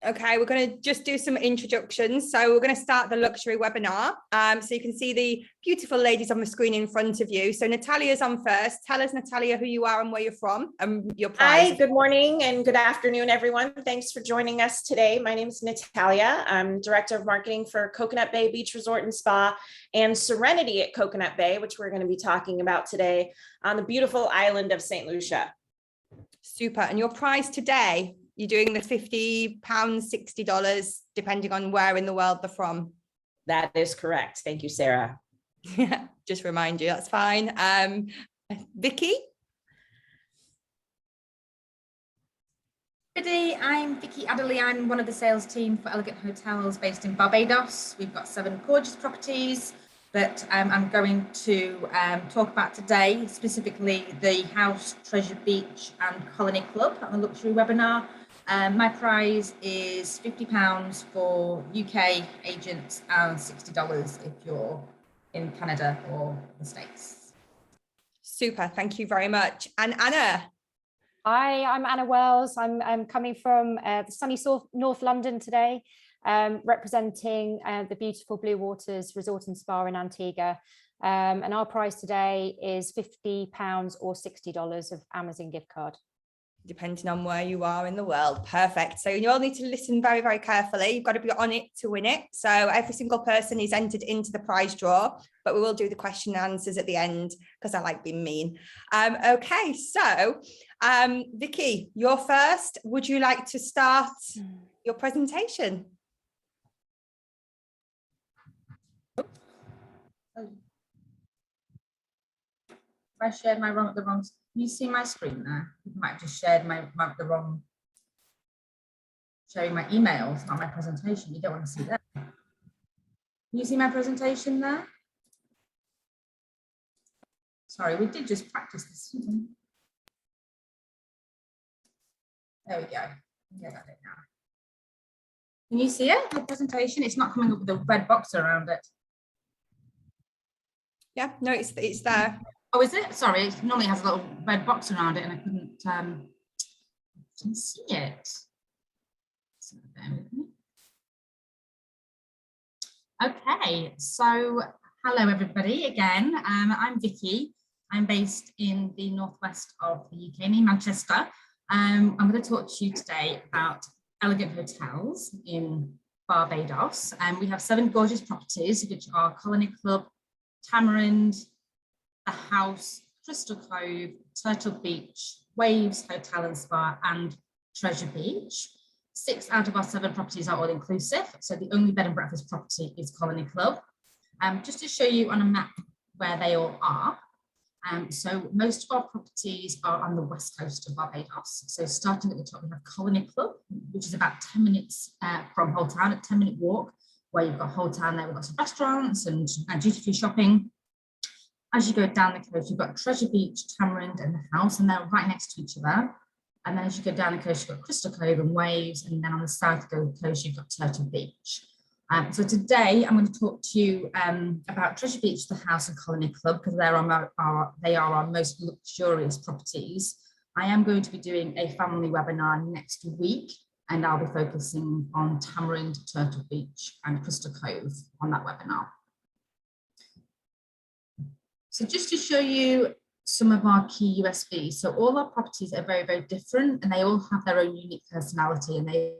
Okay, we're going to just do some introductions. So we're going to start the luxury webinar. So you can see the beautiful ladies on the screen in front of you. So Natalia's on first. Tell us, Natalia, who you are and where you're from and your prize. Hi, good morning and good afternoon, everyone. Thanks for joining us today. My name is Natalia. I'm Director of Marketing for Coconut Bay Beach Resort and Spa and Serenity at Coconut Bay, which we're going to be talking about today on the beautiful island of St. Lucia. Super. And your prize today, you're doing the £50, $60, depending on where in the world they're from. That is correct. Thank you, Sarah. Just remind you, that's fine. Vicky? I'm Vicky Adderley. I'm one of the sales team for Elegant Hotels based in Barbados. We've got 7 gorgeous properties that I'm going to talk about today, specifically the House, Treasure Beach and Colony Club on the luxury webinar. My prize is £50 for UK agents and $60 if you're in Canada or the States. Super, thank you very much. And Anna? Hi, I'm Anna Wells. I'm coming from the sunny North London today, representing the beautiful Blue Waters Resort and Spa in Antigua. And our prize today is £50 or $60 of Amazon gift card. Depending on where you are in the world. Perfect. So you all need to listen very, very carefully. You've got to be on it to win it. So every single person is entered into the prize draw, but we will do the question and answers at the end because I like being mean. Okay, so Vicky, you're first. Would you like to start your presentation? I shared the wrong. Can you see my screen there? You might have just shared the wrong. Showing my emails, not my presentation. You don't want to see that. Can you see my presentation there? Sorry, we did just practice this. There we go. I got it now. Can you see it? The presentation. It's not coming up with a red box around it. Yeah, no, it's there. Oh, is it? Sorry, it normally has a little red box around it and I couldn't see it. So bear with me. Okay, so hello everybody again. I'm Vicky. I'm based in the northwest of the UK, near Manchester. I'm going to talk to you today about Elegant Hotels in Barbados. We have 7 gorgeous properties, which are Colony Club, Tamarind, The House, Crystal Cove, Turtle Beach, Waves Hotel and Spa, and Treasure Beach. 6 out of our 7 properties are all inclusive. So the only bed and breakfast property is Colony Club. Just to show you on a map where they all are. So most of our properties are on the west coast of Barbados. So starting at the top, we have Colony Club, which is about 10 minutes from Whole Town, a 10-minute walk, where you've got Whole Town there with lots of restaurants and duty-free shopping. As you go down the coast, you've got Treasure Beach, Tamarind and The House, and they're right next to each other. And then as you go down the coast, you've got Crystal Cove and Waves, and then on the south coast, you've got Turtle Beach. So today I'm going to talk to you about Treasure Beach, The House and Colony Club, because they are our most luxurious properties. I am going to be doing a family webinar next week, and I'll be focusing on Tamarind, Turtle Beach and Crystal Cove on that webinar. So just to show you some of our key USPs. So all our properties are very, very different and they all have their own unique personality and they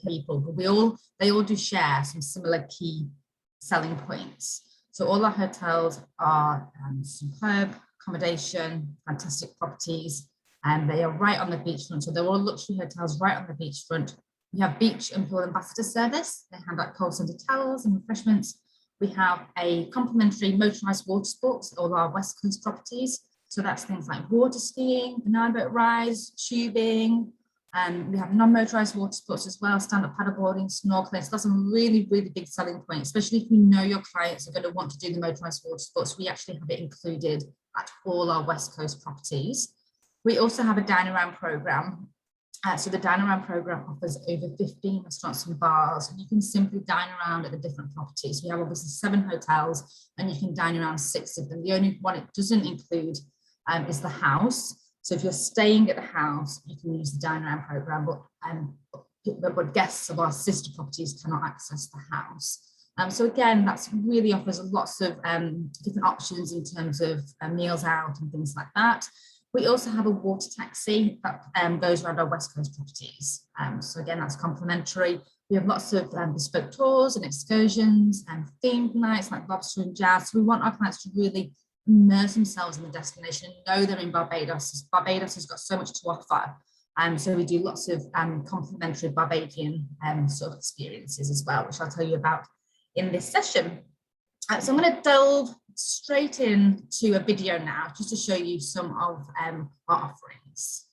people, but they all do share some similar key selling points. So all our hotels are superb accommodation, fantastic properties, and they are right on the beachfront. So they're all luxury hotels right on the beachfront. We have beach and pool ambassador service. They have like cold centre towels and refreshments. We have a complimentary motorised water sports at all our West Coast properties. So that's things like water skiing, banana boat rides, tubing. We have non-motorised water sports as well, stand-up paddleboarding, snorkeling. So that's a really, really big selling point, especially if you know your clients are going to want to do the motorised water sports. We actually have it included at all our West Coast properties. We also have a dine around programme. So the dine around programme offers over 15 restaurants and bars, and you can simply dine around at the different properties. We have obviously 7 hotels and you can dine around 6 of them. The only one it doesn't include is the house. So if you're staying at the house, you can use the dine around programme, but but guests of our sister properties cannot access the house. So again, that's really offers lots of different options in terms of meals out and things like that. We also have a water taxi that goes around our West Coast properties. So again, that's complimentary. We have lots of bespoke tours and excursions and themed nights like lobster and jazz. So we want our clients to really immerse themselves in the destination and know they're in Barbados. Barbados has got so much to offer. So we do lots of complimentary Barbadian sort of experiences as well, which I'll tell you about in this session. So I'm going to delve straight into a video now just to show you some of our offerings.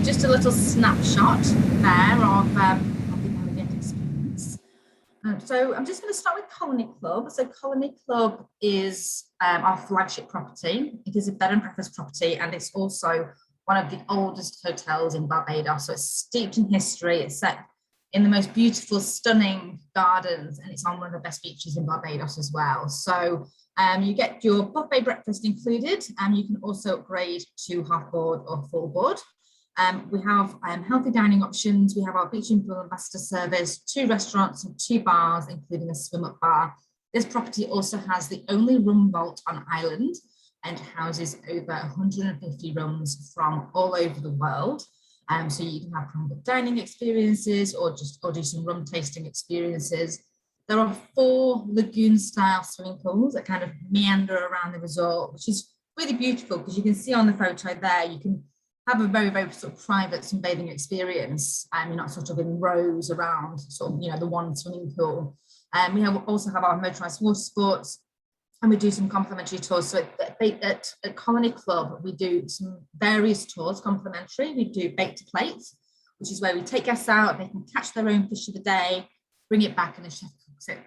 Just a little snapshot there of the Holiday experience. So I'm just going to start with Colony Club. So Colony Club is our flagship property. It is a bed and breakfast property, and it's also one of the oldest hotels in Barbados. So it's steeped in history. It's set in the most beautiful, stunning gardens, and it's on one of the best beaches in Barbados as well. So you get your buffet breakfast included, and you can also upgrade to half board or full board. We have healthy dining options. We have our beach and pool ambassador service, 2 restaurants and 2 bars, including a swim-up bar. This property also has the only room vault on island and houses over 150 rooms from all over the world. So you can have private dining experiences or do some rum tasting experiences. There are 4 lagoon-style swimming pools that kind of meander around the resort, which is really beautiful because you can see on the photo there, you can have a very, very sort of private sunbathing experience. You're not sort of in rows around sort of, the one swimming pool. We also have our motorised water sports, and we do some complimentary tours. So at Colony Club, we do some various tours complimentary. We do bake to plate, which is where we take guests out, they can catch their own fish of the day, bring it back, and the chef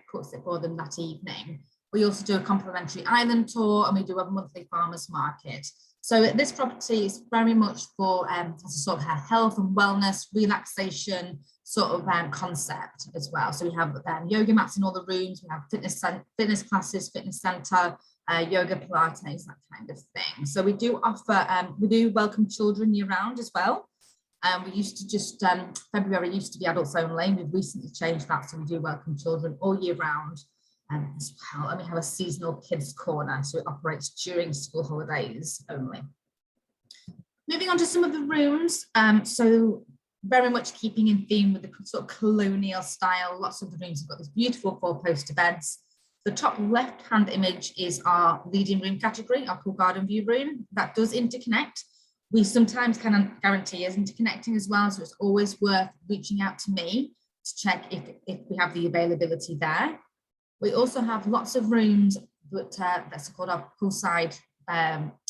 cooks it for them that evening. We also do a complimentary island tour, and we do a monthly farmers market. So this property is very much for as a sort of health and wellness, relaxation sort of concept as well. So we have yoga mats in all the rooms. We have fitness classes, fitness centre, yoga, Pilates, that kind of thing. So we do offer, we do welcome children year round as well. We used to just, February used to be adults only. We've recently changed that, so we do welcome children all year round. As well, and we have a seasonal kids corner, so it operates during school holidays only. Moving on to some of the rooms, so very much keeping in theme with the sort of colonial style. Lots of the rooms have got these beautiful 4-poster beds. The top left-hand image is our leading room category, our pool garden view room. That does interconnect. We sometimes can guarantee is interconnecting as well, so it's always worth reaching out to me to check if we have the availability there. We also have lots of rooms that's called our poolside,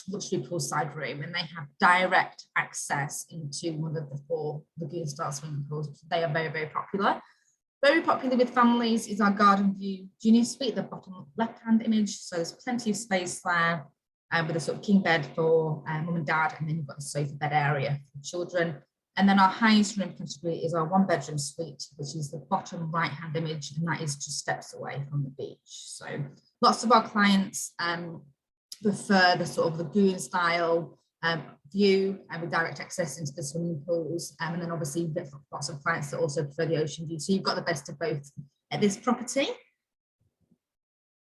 luxury poolside room, and they have direct access into one of the 4 lagoon-style swimming pools. They are very, very popular. Very popular with families is our garden view junior suite, the bottom left-hand image. So there's plenty of space there with a sort of king bed for mum and dad, and then you've got a sofa bed area for children. And then our highest room category is our 1-bedroom suite, which is the bottom right-hand image, and that is just steps away from the beach. So lots of our clients prefer the sort of lagoon style view and with direct access into the swimming pools. And then obviously lots of clients that also prefer the ocean view. So you've got the best of both at this property.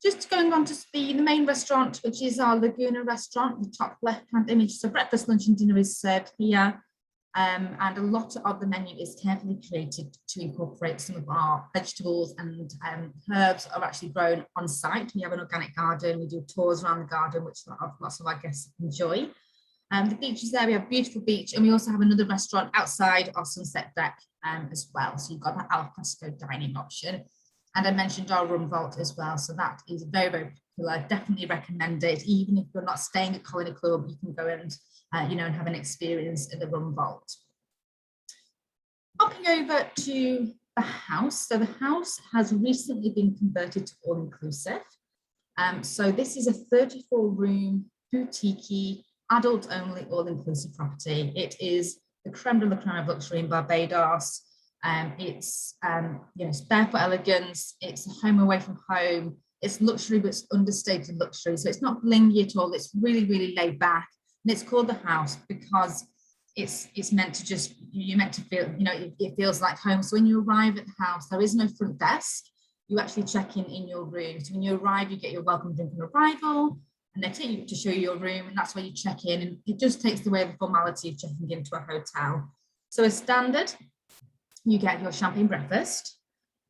Just going on to the main restaurant, which is our Laguna restaurant, the top left-hand image. So breakfast, lunch and dinner is served here. And a lot of the menu is carefully created to incorporate some of our vegetables and herbs are actually grown on site. We have an organic garden, we do tours around the garden, which lots of our guests enjoy. The beach is there, we have a beautiful beach, and we also have another restaurant outside our sunset deck as well. So you've got that al fresco dining option. And I mentioned our rum vault as well. So that is very, very popular. Definitely recommend it. Even if you're not staying at Colony Club, you can go and, and have an experience at the rum vault. Hopping over to the house. So the house has recently been converted to all-inclusive. So this is a 34-room, boutique, adult-only, all-inclusive property. It is the creme de la creme of luxury in Barbados. It's barefoot elegance. It's a home away from home. It's luxury, but it's understated luxury. So it's not blingy at all. It's really, really laid back. And it's called the house because it's meant to just, you're meant to feel, it feels like home. So when you arrive at the house, there is no front desk. You actually check in your room. So when you arrive, you get your welcome drink on arrival, and they take you to show you your room, and that's where you check in. And it just takes away the formality of checking into a hotel. So as standard, you get your champagne breakfast,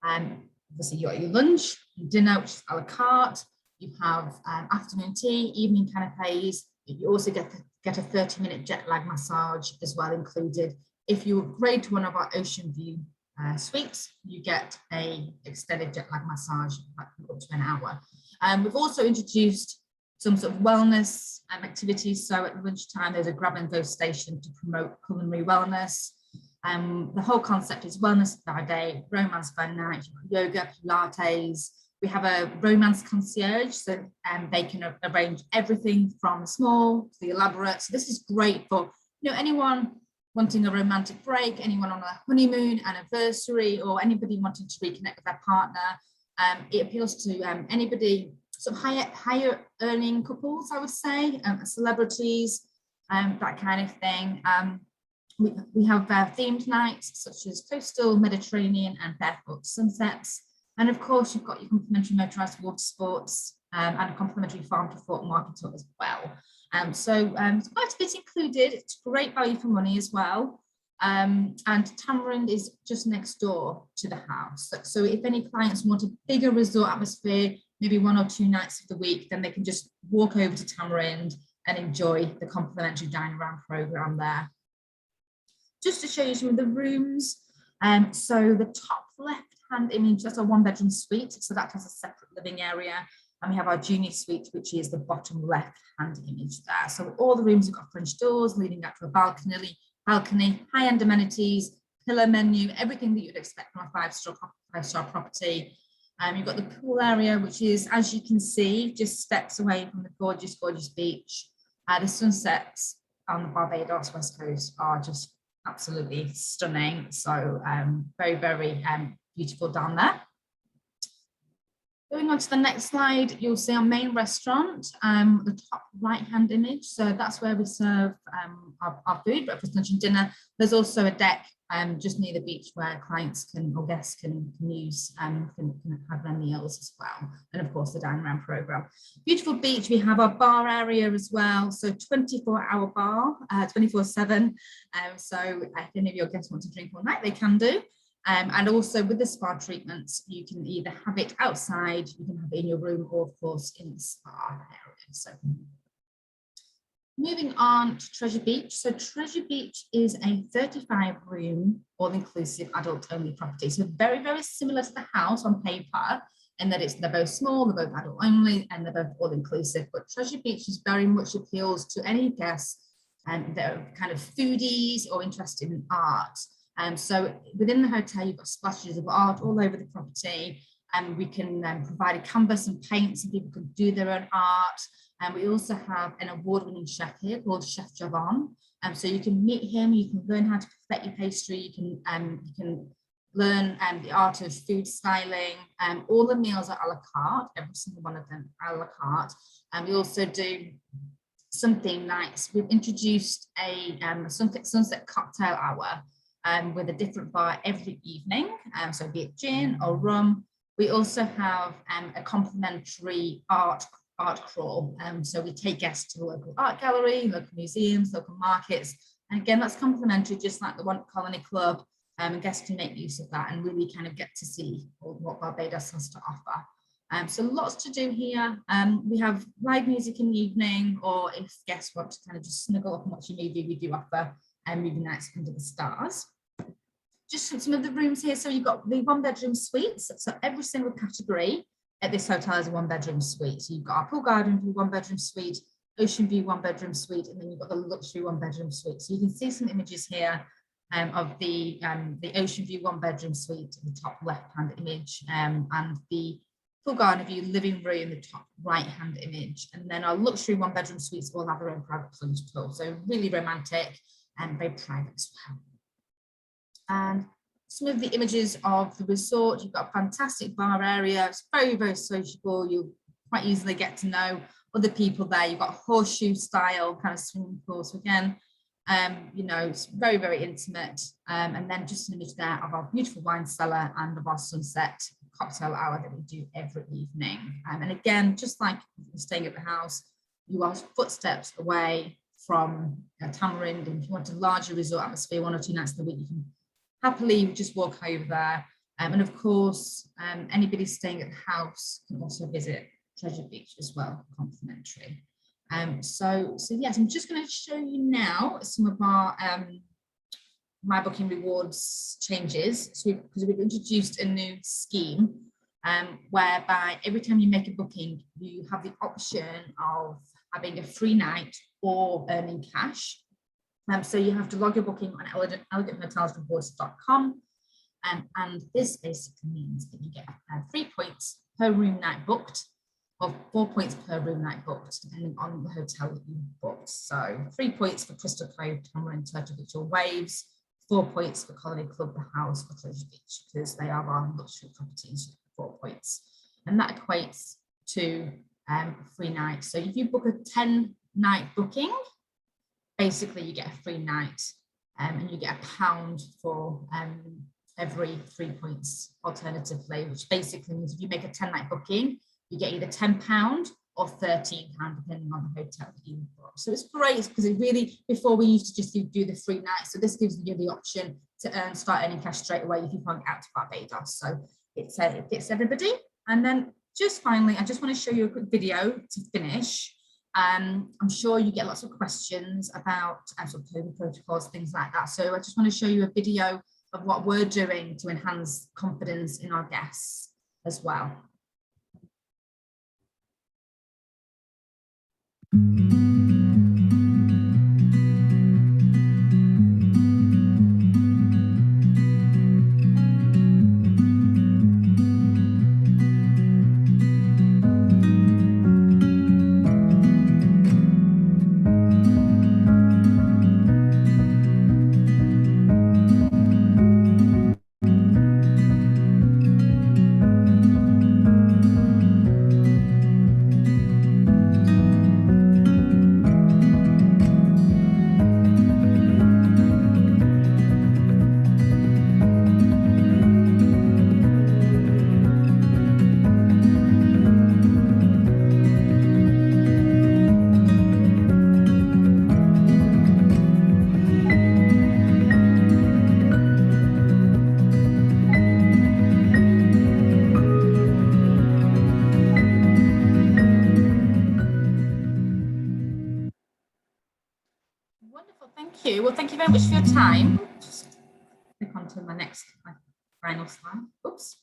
and obviously you got your lunch, your dinner, which is a la carte. You have afternoon tea, evening canapes. You also get a 30-minute jet lag massage as well included. If you upgrade to one of our ocean view suites, you get a extended jet lag massage up to an hour. We've also introduced some sort of wellness activities. So at lunchtime, there's a grab and go station to promote culinary wellness. The whole concept is wellness by day, romance by night, yoga, Pilates. We have a romance concierge, so they can arrange everything from small to the elaborate. So this is great for anyone wanting a romantic break, anyone on a honeymoon, anniversary, or anybody wanting to reconnect with their partner. It appeals to anybody, sort of higher earning couples, I would say, celebrities, that kind of thing. We have themed nights such as coastal, Mediterranean, and barefoot sunsets. And of course, you've got your complimentary motorised water sports and a complimentary farm to fork market tour as well. So it's quite a bit included. It's great value for money as well. And Tamarind is just next door to the house. So if any clients want a bigger resort atmosphere, maybe 1 or 2 nights of the week, then they can just walk over to Tamarind and enjoy the complimentary dine around program there. Just to show you some of the rooms. So the top left-hand image, that's a 1-bedroom suite. So that has a separate living area. And we have our junior suite, which is the bottom left-hand image there. So all the rooms have got French doors leading out to a balcony, high-end amenities, pillar menu, everything that you'd expect from a five-star property. You've got the pool area, which is, as you can see, just steps away from the gorgeous, gorgeous beach. The sunsets on the Barbados West Coast are just absolutely stunning. So very, very beautiful down there. Going on to the next slide, you'll see our main restaurant, the top right-hand image. So that's where we serve our food, breakfast, lunch, and dinner. There's also a deck just near the beach where clients can, or guests can use, can have their meals as well. And of course, the dine around program. Beautiful beach. We have our bar area as well. So 24-hour bar, 24/7. So if any of your guests want to drink all night, they can do. And also with the spa treatments, you can either have it outside, you can have it in your room, or of course in the spa area. So moving on to Treasure Beach. So Treasure Beach is a 35-room, all-inclusive, adult-only property. So very, very similar to the house on paper, in that they're both small, they're both adult-only, and they're both all-inclusive. But Treasure Beach is very much appeals to any guests that are kind of foodies or interested in art. So within the hotel, you've got splashes of art all over the property, and we can provide a canvas and paints, and people can do their own art. And we also have an award-winning chef here called Chef Javon. So you can meet him, you can learn how to perfect your pastry, you can learn the art of food styling. All the meals are a la carte, every single one of them a la carte. And we also do something nice. We've introduced a sunset cocktail hour with a different bar every evening, so be it gin or rum. We also have a complimentary art crawl. So we take guests to the local art gallery, local museums, local markets. And again, that's complimentary, just like the one at Colony Club. And guests can make use of that and really kind of get to see what Barbados has to offer. So lots to do here. We have live music in the evening, or if guests want to kind of just snuggle up and watch a movie, we do offer movie nights under the stars. Just some of the rooms here. So you've got the 1-bedroom suites. So every single category at this hotel is a 1-bedroom suite. So you've got our pool garden view 1-bedroom suite, ocean view 1-bedroom suite, and then you've got the luxury 1-bedroom suite. So you can see some images here of the ocean view 1-bedroom suite, the top left-hand image, and the pool garden view living room, the top right-hand image. And then our luxury 1-bedroom suites all have their own private plunge pool. So really romantic and very private as well. And some of the images of the resort, you've got a fantastic bar area. It's very, very sociable. You'll quite easily get to know other people there. You've got a horseshoe style kind of swimming pool. So again, you know, it's very, very intimate. And then just an image there of our beautiful wine cellar and of our sunset cocktail hour that we do every evening. And again, just like staying at the house, you are footsteps away from Tamarind. And if you want a larger resort atmosphere, 1 or 2 nights a week, you can happily just walk over there. And of course, anybody staying at the house can also visit Treasure Beach as well, complimentary. So yes, I'm just going to show you now some of our My Booking Rewards changes. So because we've introduced a new scheme whereby every time you make a booking, you have the option of having a free night or earning cash. So you have to log your booking on eleganthotelsrewards.com, and this basically means that you get 3 points per room night booked, or 4 points per room night booked, depending on the hotel that you booked. So 3 points for Crystal Cove, Tamarind, Turtle Beach or Waves, 4 points for Colony Club, The House, or Treasure Beach, because they are our luxury properties, 4 points. And that equates to a free night. So if you book a 10-night booking, basically you get a free night, and you get £1 for every 3 points alternatively, which basically means if you make a 10-night booking, you get either £10 or £13, depending on the hotel that you book. So it's great because it really, before we used to just do the free night. So this gives you the option to start earning cash straight away if you can't get out to Barbados. So it fits everybody. And then just finally, I just want to show you a quick video to finish. I'm sure you get lots of questions about sort of COVID protocols, things like that. So I just want to show you a video of what we're doing to enhance confidence in our guests as well. Wonderful, thank you. Well, thank you very much for your time. Just click on to my final slide. Oops.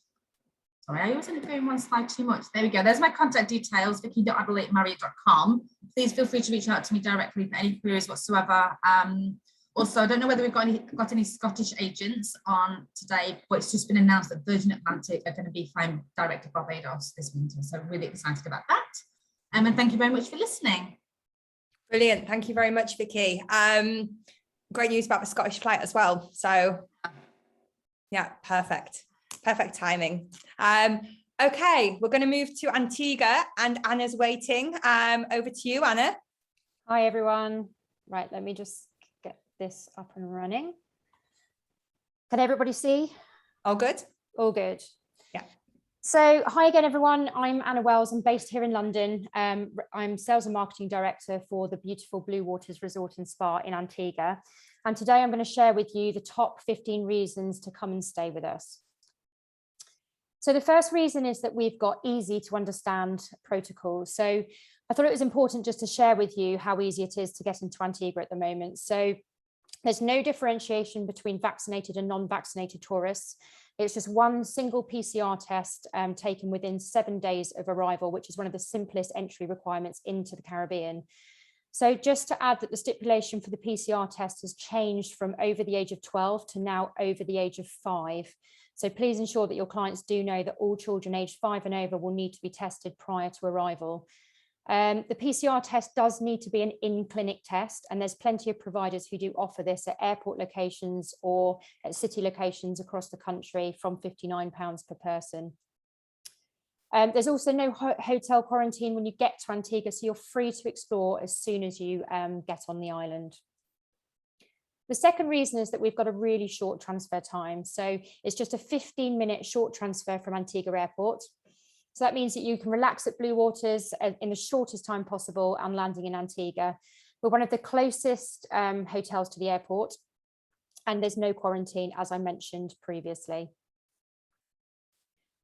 Sorry, I always end up going one slide too much. There we go. There's my contact details, vicky.adelaide@marriott.com. Please feel free to reach out to me directly for any queries whatsoever. Also, I don't know whether we've got any Scottish agents on today, but it's just been announced that Virgin Atlantic are going to be flying direct to Barbados this winter. So I'm really excited about that. And thank you very much for listening. Brilliant. Thank you very much, Vicky. Great news about the Scottish flight as well. So yeah, perfect timing. Okay, we're going to move to Antigua, and Anna's waiting. Over to you, Anna. Hi, everyone. Right, let me just get this up and running. Can everybody see? All good? All good. Yeah. So hi again, everyone. I'm Anna Wells. I'm based here in London. I'm Sales and Marketing Director for the beautiful Blue Waters Resort and Spa in Antigua. And today I'm going to share with you the top 15 reasons to come and stay with us. So the first reason is that we've got easy to understand protocols. So I thought it was important just to share with you how easy it is to get into Antigua at the moment. So there's no differentiation between vaccinated and non-vaccinated tourists. It's just one single PCR test taken within 7 days of arrival, which is one of the simplest entry requirements into the Caribbean. So just to add that the stipulation for the PCR test has changed from over the age of 12 to now over the age of 5. So please ensure that your clients do know that all children aged 5 and over will need to be tested prior to arrival. The PCR test does need to be an in-clinic test, and there's plenty of providers who do offer this at airport locations or at city locations across the country from £59 per person. There's also no hotel quarantine when you get to Antigua, so you're free to explore as soon as you get on the island. The second reason is that we've got a really short transfer time. So it's just a 15-minute short transfer from Antigua Airport. So that means that you can relax at Blue Waters in the shortest time possible and landing in Antigua. We're one of the closest hotels to the airport, and there's no quarantine, as I mentioned previously.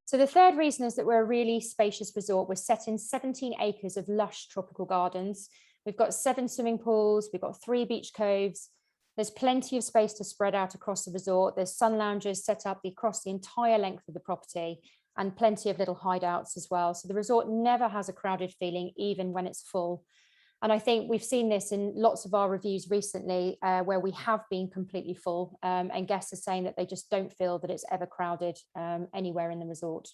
So the third reason is that we're a really spacious resort. We're set in 17 acres of lush tropical gardens. We've got 7 swimming pools. We've got 3 beach coves. There's plenty of space to spread out across the resort. There's sun lounges set up across the entire length of the property, and plenty of little hideouts as well. So the resort never has a crowded feeling, even when it's full. And I think we've seen this in lots of our reviews recently, where we have been completely full, and guests are saying that they just don't feel that it's ever crowded anywhere in the resort.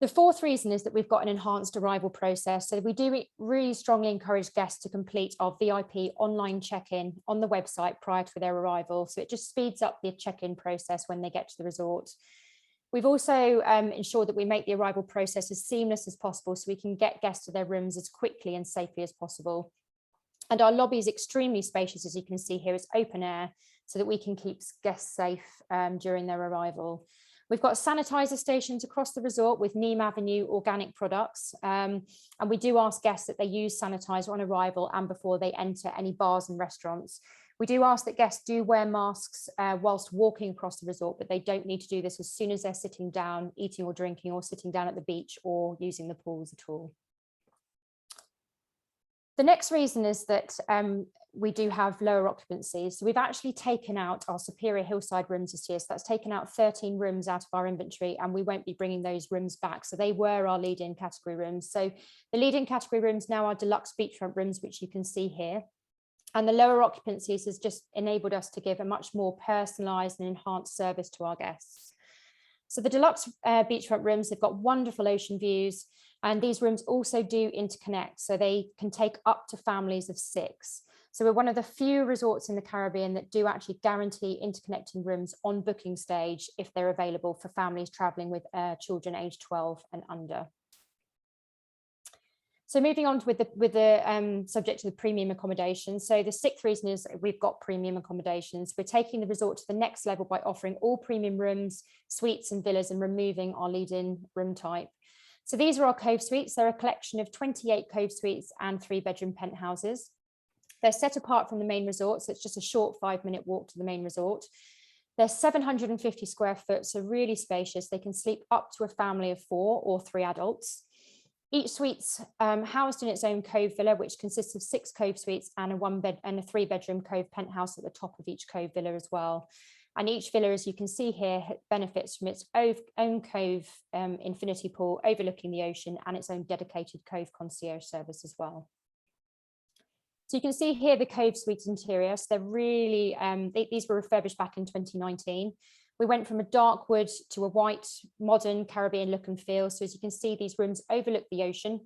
The fourth reason is that we've got an enhanced arrival process. So we do really strongly encourage guests to complete our VIP online check-in on the website prior to their arrival. So it just speeds up the check-in process when they get to the resort. We've also ensured that we make the arrival process as seamless as possible, so we can get guests to their rooms as quickly and safely as possible. And our lobby is extremely spacious, as you can see here. It's open air, so that we can keep guests safe during their arrival. We've got sanitizer stations across the resort with Neem Avenue organic products. And we do ask guests that they use sanitizer on arrival and before they enter any bars and restaurants. We do ask that guests do wear masks whilst walking across the resort, but they don't need to do this as soon as they're sitting down, eating or drinking, or sitting down at the beach or using the pools at all. The next reason is that we do have lower occupancies. So we've actually taken out our Superior Hillside rooms this year. So that's taken out 13 rooms out of our inventory, and we won't be bringing those rooms back. So they were our lead-in category rooms. So the lead-in category rooms now are deluxe beachfront rooms, which you can see here. And the lower occupancies has just enabled us to give a much more personalised and enhanced service to our guests. So the deluxe beachfront rooms, they've got wonderful ocean views, and these rooms also do interconnect, so they can take up to families of 6. So we're one of the few resorts in the Caribbean that do actually guarantee interconnecting rooms on booking stage if they're available for families travelling with children aged 12 and under. So moving on with the subject of the premium accommodation. So the 6th reason is we've got premium accommodations. We're taking the resort to the next level by offering all premium rooms, suites and villas, and removing our lead-in room type. So these are our cove suites. They're a collection of 28 cove suites and 3-bedroom penthouses. They're set apart from the main resort, so it's just a short 5-minute walk to the main resort. They're 750 square foot, so really spacious. They can sleep up to a family of 4 or 3 adults. Each suite's housed in its own cove villa, which consists of 6 cove suites and a 3-bedroom cove penthouse at the top of each cove villa as well. And each villa, as you can see here, benefits from its own cove infinity pool overlooking the ocean and its own dedicated cove concierge service as well. So you can see here the cove suites interior. So they're really, these were refurbished back in 2019. We went from a dark wood to a white, modern Caribbean look and feel. So as you can see, these rooms overlook the ocean.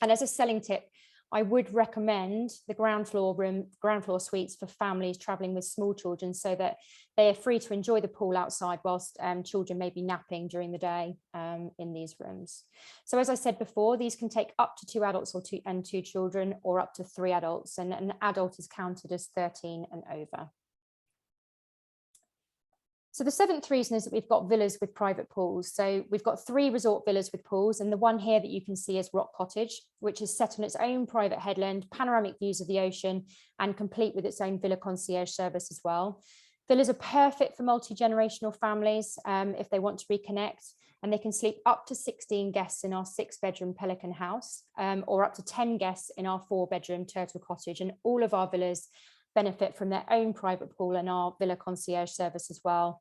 And as a selling tip, I would recommend the ground floor suites for families traveling with small children, so that they are free to enjoy the pool outside whilst children may be napping during the day in these rooms. So as I said before, these can take up to 2 adults and 2 children, or up to 3 adults, and an adult is counted as 13 and over. So the 7th reason is that we've got villas with private pools. So we've got 3 resort villas with pools, and the one here that you can see is Rock Cottage, which is set on its own private headland, panoramic views of the ocean, and complete with its own villa concierge service as well. Villas are perfect for multi-generational families if they want to reconnect, and they can sleep up to 16 guests in our 6-bedroom Pelican house, or up to 10 guests in our 4-bedroom Turtle Cottage. And all of our villas benefit from their own private pool and our villa concierge service as well.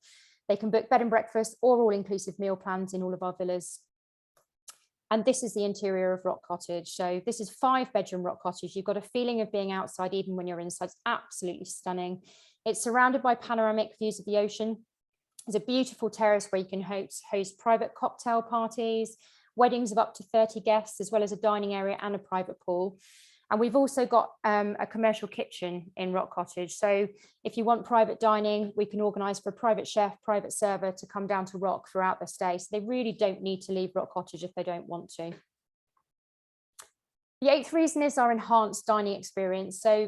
They can book bed and breakfast or all-inclusive meal plans in all of our villas. And this is the interior of Rock Cottage. So this is 5-bedroom Rock Cottage. You've got a feeling of being outside even when you're inside. It's absolutely stunning. It's surrounded by panoramic views of the ocean. There's a beautiful terrace where you can host private cocktail parties, weddings of up to 30 guests, as well as a dining area and a private pool. And we've also got a commercial kitchen in Rock Cottage. So if you want private dining, we can organise for a private chef, private server to come down to Rock throughout their stay. So they really don't need to leave Rock Cottage if they don't want to. The 8th reason is our enhanced dining experience. So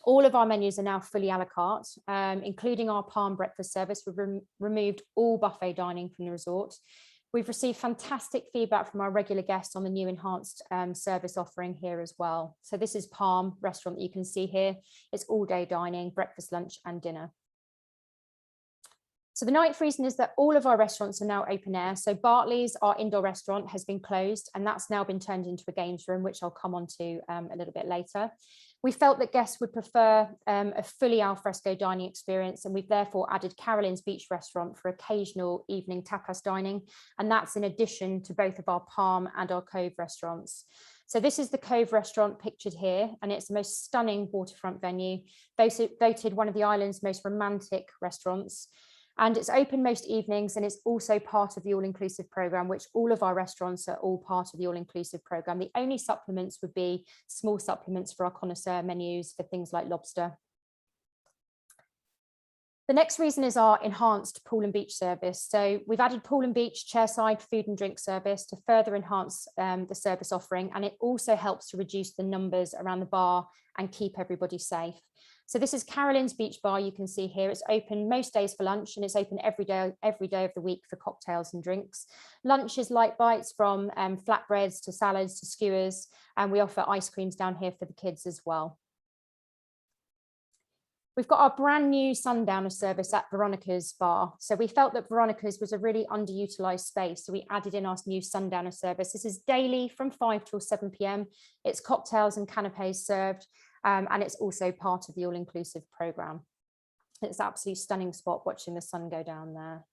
all of our menus are now fully a la carte, including our Palm breakfast service. We've removed all buffet dining from the resort. We've received fantastic feedback from our regular guests on the new enhanced service offering here as well. So this is Palm restaurant that you can see here. It's all day dining, breakfast, lunch and dinner. So the 9th reason is that all of our restaurants are now open air. So Bartley's, our indoor restaurant, has been closed, and that's now been turned into a games room, which I'll come on to a little bit later. We felt that guests would prefer a fully alfresco dining experience, and we've therefore added Caroline's Beach Restaurant for occasional evening tapas dining, and that's in addition to both of our Palm and our Cove restaurants. So this is the Cove restaurant pictured here, and it's the most stunning waterfront venue, voted one of the island's most romantic restaurants. And it's open most evenings, and it's also part of the all-inclusive program, which all of our restaurants are all part of the all-inclusive program. The only supplements would be small supplements for our connoisseur menus for things like lobster. The next reason is our enhanced pool and beach service. So we've added pool and beach chairside food and drink service to further enhance the service offering, and it also helps to reduce the numbers around the bar and keep everybody safe. So this is Caroline's Beach Bar. You can see here it's open most days for lunch, and it's open every day of the week for cocktails and drinks. Lunch is light bites from flatbreads to salads to skewers, and we offer ice creams down here for the kids as well. We've got our brand new sundowner service at Veronica's Bar. So we felt that Veronica's was a really underutilized space, so we added in our new sundowner service. This is daily from 5 till 7 p.m. It's cocktails and canapes served. And it's also part of the all-inclusive program. It's an absolutely stunning spot watching the sun go down there.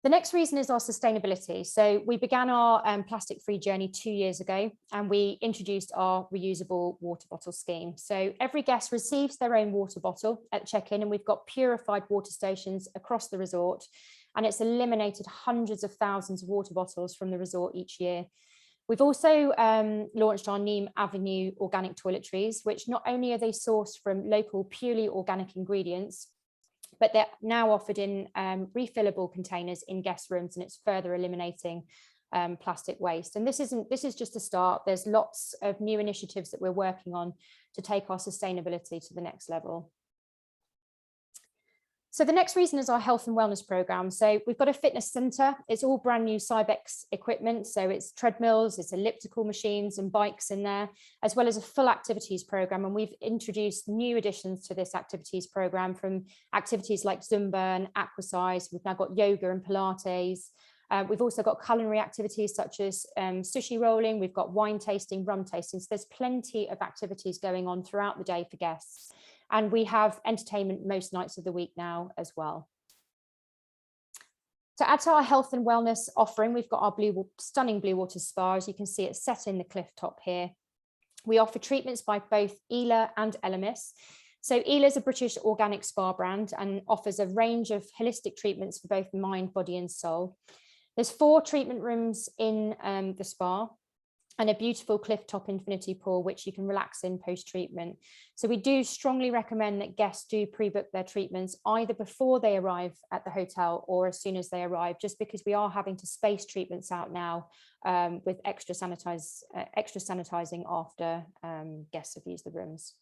The next reason is our sustainability. So we began our plastic-free journey 2 years ago, and we introduced our reusable water bottle scheme. So every guest receives their own water bottle at check-in, and we've got purified water stations across the resort, and it's eliminated hundreds of thousands of water bottles from the resort each year. We've also launched our Neem Avenue organic toiletries, which not only are they sourced from local purely organic ingredients, but they're now offered in refillable containers in guest rooms, and it's further eliminating plastic waste. And this is just a start. There's lots of new initiatives that we're working on to take our sustainability to the next level. So the next reason is our health and wellness program. So we've got a fitness center. It's all brand new Cybex equipment. So it's treadmills, it's elliptical machines and bikes in there, as well as a full activities program. And we've introduced new additions to this activities program, from activities like Zumba and aquasize. We've now got yoga and Pilates. We've also got culinary activities such as sushi rolling. We've got wine tasting, rum tasting. So there's plenty of activities going on throughout the day for guests. And we have entertainment most nights of the week now as well. To add to our health and wellness offering, we've got our stunning blue water spa. As you can see, it's set in the cliff top here. We offer treatments by both Ela and Elemis. So Ela is a British organic spa brand and offers a range of holistic treatments for both mind, body and soul. There's 4 treatment rooms in the spa, and a beautiful cliff top infinity pool, which you can relax in post-treatment. So we do strongly recommend that guests do pre-book their treatments either before they arrive at the hotel or as soon as they arrive, just because we are having to space treatments out now with extra sanitizing after guests have used the rooms.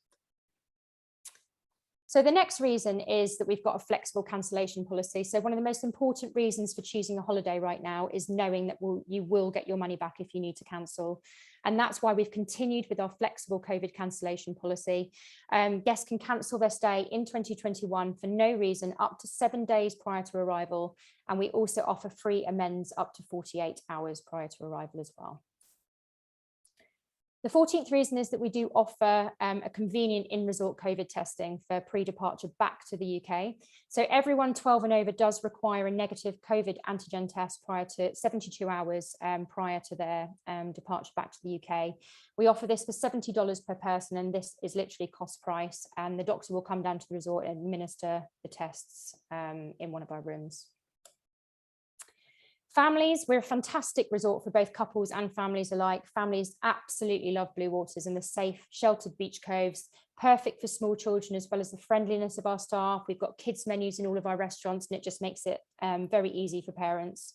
So the next reason is that we've got a flexible cancellation policy. So one of the most important reasons for choosing a holiday right now is knowing that you will get your money back if you need to cancel. And that's why we've continued with our flexible COVID cancellation policy. Guests can cancel their stay in 2021 for no reason up to 7 days prior to arrival. And we also offer free amends up to 48 hours prior to arrival as well. The 14th reason is that we do offer a convenient in-resort COVID testing for pre-departure back to the UK. So everyone 12 and over does require a negative COVID antigen test prior to 72 hours prior to their departure back to the UK. We offer this for $70 per person, and this is literally cost price. And the doctor will come down to the resort and administer the tests in one of our rooms. Families, we're a fantastic resort for both couples and families alike. Families absolutely love Blue Waters and the safe, sheltered beach coves, perfect for small children, as well as the friendliness of our staff. We've got kids menus in all of our restaurants, and it just makes it very easy for parents.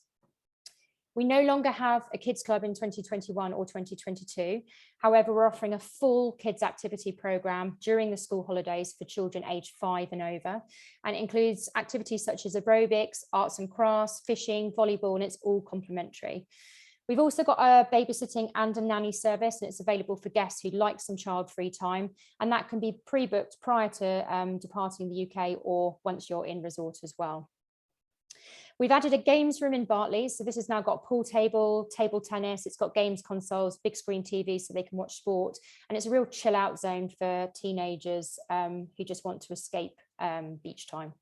We no longer have a kids club in 2021 or 2022. However, we're offering a full kids activity program during the school holidays for children aged 5 and over, and it includes activities such as aerobics, arts and crafts, fishing, volleyball, and it's all complimentary. We've also got a babysitting and a nanny service, and it's available for guests who'd like some child-free time, and that can be pre-booked prior to departing the UK or once you're in resort as well. We've added a games room in Bartley's. So this has now got a pool table, table tennis. It's got games consoles, big screen TV so they can watch sport. And it's a real chill out zone for teenagers who just want to escape beach time.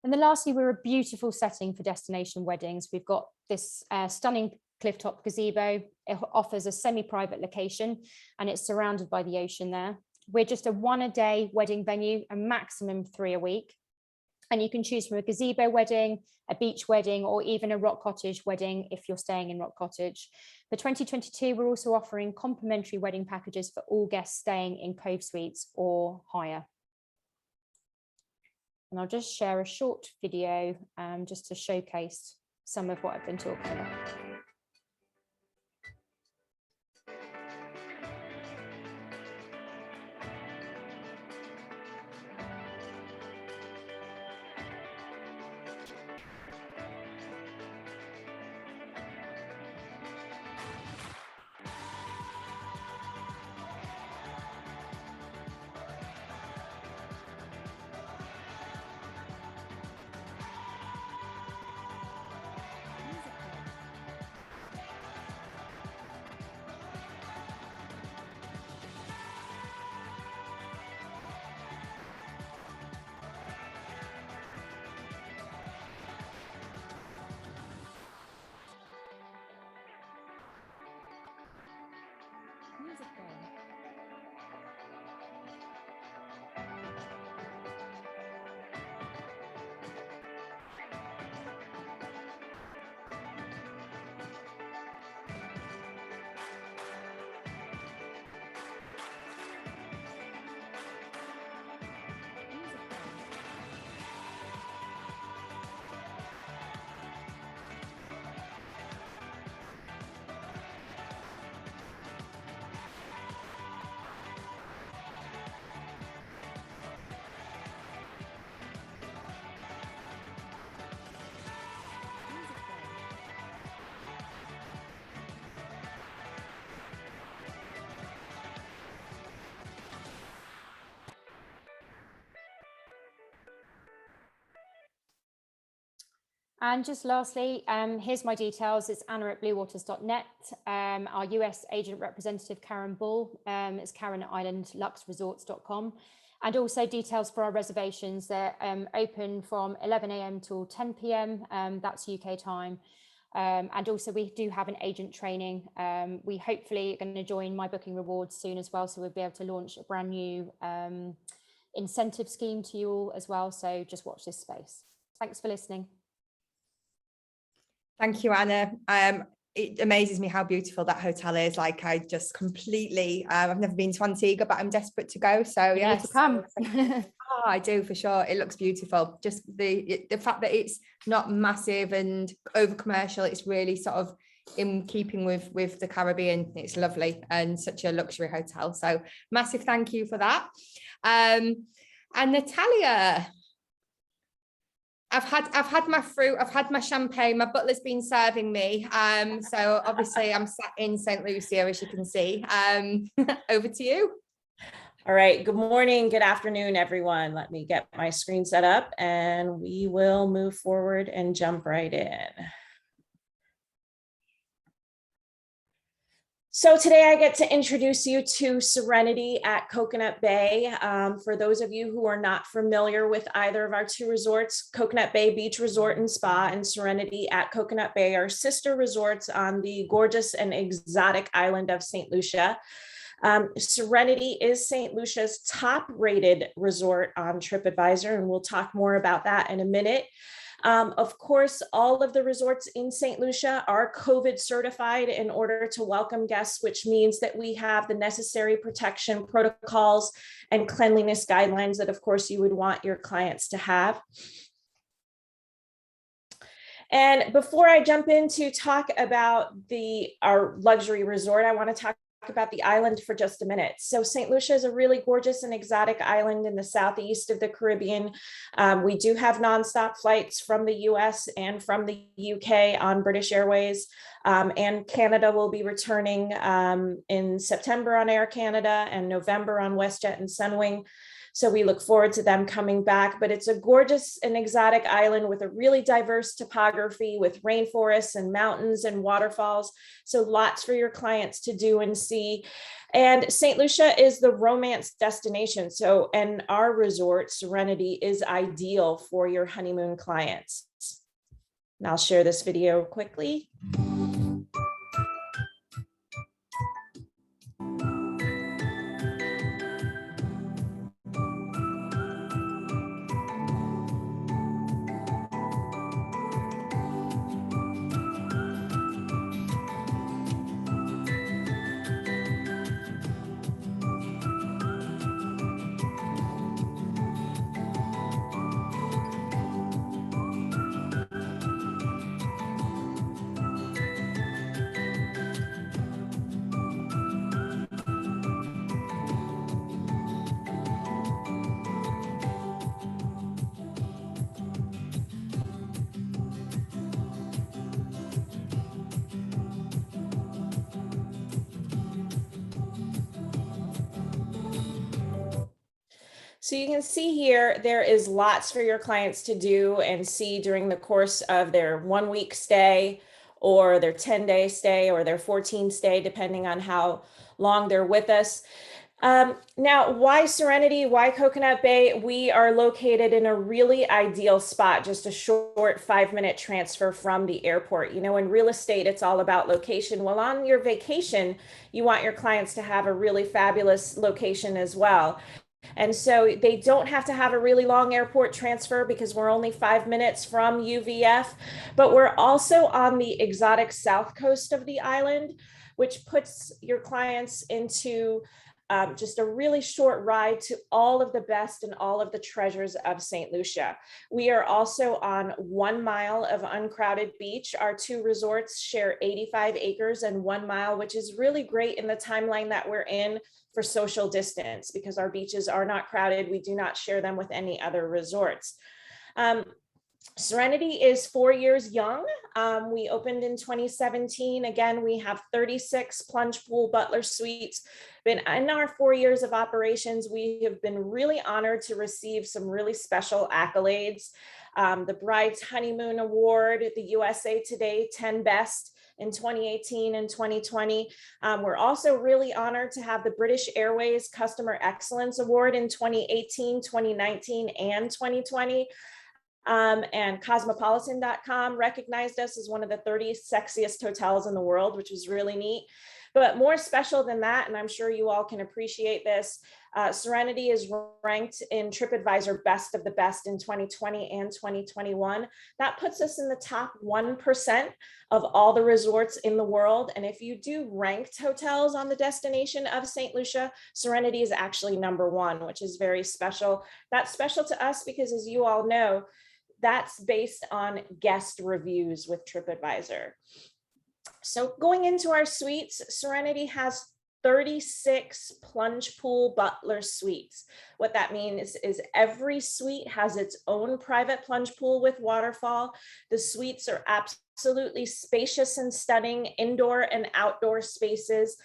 And then lastly, we're a beautiful setting for destination weddings. We've got this stunning clifftop gazebo. It offers a semi-private location and it's surrounded by the ocean there. We're just a 1-a-day wedding venue, a maximum 3 a week. And you can choose from a gazebo wedding, a beach wedding, or even a rock cottage wedding if you're staying in rock cottage. For 2022, we're also offering complimentary wedding packages for all guests staying in Cove Suites or higher. And I'll just share a short video just to showcase some of what I've been talking about. And just lastly, here's my details. It's anna@bluewaters.net. Our US agent representative, Karen Bull, is karen@islandluxresorts.com. And also details for our reservations. They're open from 11 a.m. till 10 p.m. That's UK time. And also we do have an agent training. We hopefully are going to join My Booking Rewards soon as well. So we'll be able to launch a brand new incentive scheme to you all as well. So just watch this space. Thanks for listening. Thank you, Anna. It amazes me how beautiful that hotel is. Like I just completely, I've never been to Antigua, but I'm desperate to go. So You yeah, need to come. Oh, I do for sure. It looks beautiful. Just the fact that it's not massive and over commercial. It's really sort of in keeping with the Caribbean. It's lovely and such a luxury hotel. So massive thank you for that. And Natalia, I've had my fruit, I've had my champagne, my butler's been serving me. So obviously I'm sat in St. Lucia, as you can see. Over to you. All right, good morning, good afternoon, everyone. Let me get my screen set up and we will move forward and jump right in. So today I get to introduce you to Serenity at Coconut Bay. For those of you who are not familiar with either of our two resorts, Coconut Bay Beach Resort and Spa and Serenity at Coconut Bay are sister resorts on the gorgeous and exotic island of St. Lucia. Serenity is St. Lucia's top rated resort on TripAdvisor, and we'll talk more about that in a minute. Of course, all of the resorts in St. Lucia are COVID certified in order to welcome guests, which means that we have the necessary protection protocols and cleanliness guidelines that, of course, you would want your clients to have. And before I jump in to talk about our luxury resort, I want to talk about the island for just a minute. So St. Lucia is a really gorgeous and exotic island in the southeast of the Caribbean. We do have nonstop flights from the US and from the UK on British Airways, and Canada will be returning in September on Air Canada and November on WestJet and Sunwing. So we look forward to them coming back, but it's a gorgeous and exotic island with a really diverse topography with rainforests and mountains and waterfalls. So lots for your clients to do and see. And St. Lucia is the romance destination. So, and our resort, Serenity, is ideal for your honeymoon clients. And I'll share this video quickly. So you can see here, there is lots for your clients to do and see during the course of their 1 week stay or their 10-day stay or their 14 stay, depending on how long they're with us. Now, why Serenity? Why Coconut Bay? We are located in a really ideal spot, just a short 5-minute transfer from the airport. You know, in real estate, it's all about location. Well, on your vacation, you want your clients to have a really fabulous location as well. And so they don't have to have a really long airport transfer because we're only 5 minutes from UVF, but we're also on the exotic south coast of the island, which puts your clients into just a really short ride to all of the best and all of the treasures of St. Lucia. We are also on 1 mile of uncrowded beach. Our two resorts share 85 acres and 1 mile, which is really great in the timeline that we're in for social distance because our beaches are not crowded. We do not share them with any other resorts. Serenity is 4 years young. We opened in 2017. Again, we have 36 plunge pool butler suites. Been in our 4 years of operations, we have been really honored to receive some really special accolades. The Bride's Honeymoon Award, the USA Today 10 Best in 2018 and 2020. We're also really honored to have the British Airways Customer Excellence Award in 2018, 2019, and 2020. And Cosmopolitan.com recognized us as one of the 30 sexiest hotels in the world, which was really neat. But more special than that, and I'm sure you all can appreciate this, Serenity is ranked in TripAdvisor Best of the Best in 2020 and 2021. That puts us in the top 1% of all the resorts in the world. And if you do ranked hotels on the destination of St. Lucia, Serenity is actually #1, which is very special. That's special to us because, as you all know, that's based on guest reviews with TripAdvisor. So going into our suites, Serenity has 36 plunge pool butler suites. What that means is every suite has its own private plunge pool with waterfall. The suites are absolutely spacious and stunning indoor and outdoor spaces.